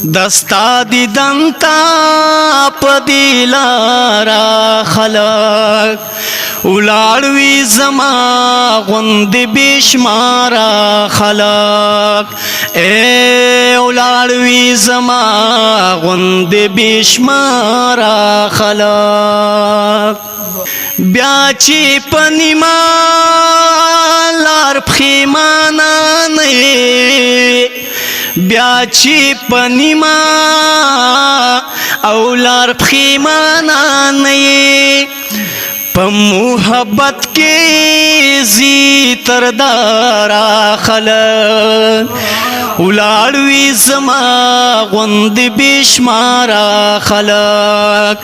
دستا دیدن تا پدی لارا خلق ولاړوي زما غوند بشمارا خلق ولاړوي زما غوند بشمارا خلق بیا چې پنیما لار پخیمانا نه بیا چې پنیما او لار پخیمانا نه په محبت کې زی تردارا خلق ولاړوي زما غوند بشمارا خلق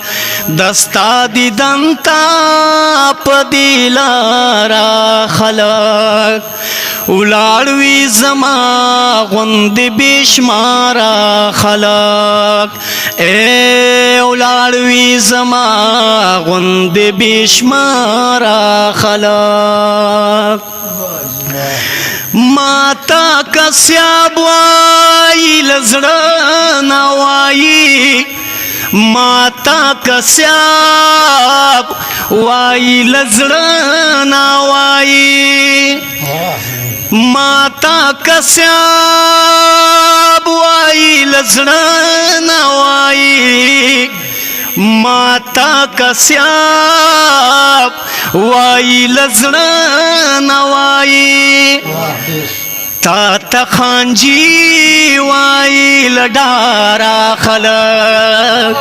دستا دیدن تا پدی لارا خلق ولاړوي زما غوند بشمارا خلق ولاړوي زما غوند بشمارا خلق ماتا کسیاب وای لزړه نوای ماتا کسیاب وای لزړه نوای ماتا کسیاب وای لزړه نوای ماتا کسیاب وای لزړه نوای تا تخانجی وای لډارا خلق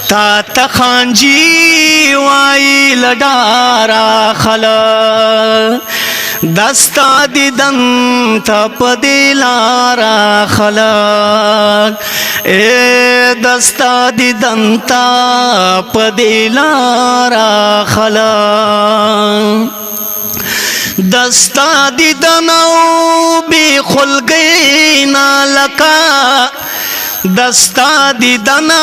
تا تخانجی وای لډارا خلق دستا دیدن تا پدیلارا خلق دستا دیدن تا پدیلارا خلق دستا دیدنو بی خلقینا لکا دستا دیدنا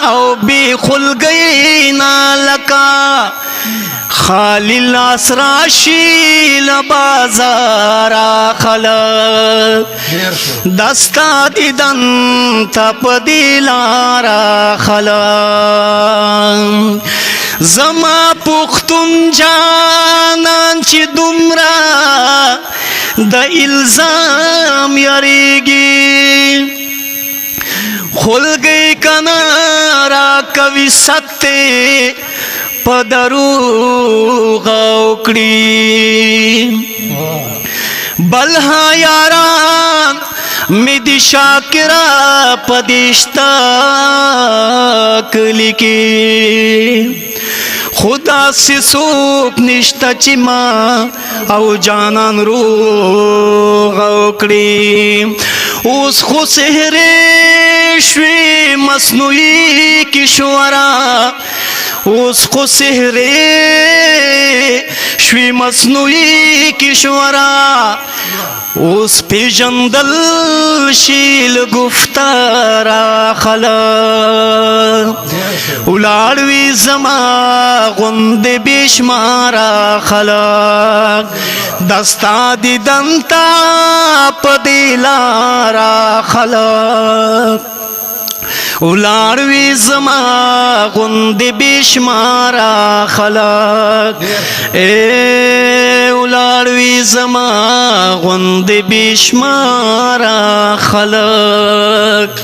او بی خلقینا لکا خالی لاس راشی لبازارا خلق دستا دیدن تپ دیلارا خلق زما پختون جانان چی دمرا د الزام یریگی خلقی کنارا کوي ستے پدروغ اوکڑی بلها یاران می دی شاکرا پدیشتا کلی کی خدا سے سوک نشتا چی ما او جانان روغ اوکڑی اوس خو سحری شوی مصنوعی کشورا اوس خو سحری شوی مصنوعی کشورا اوس پیجندل شیل گفتارا خلق ولاړوي زما غوند بشمارا خلق دستا دیدن تا پدیلارا خلق ولاړوي زما غوند بشمارا خلق ولاړوي زما غوند بشمارا خلق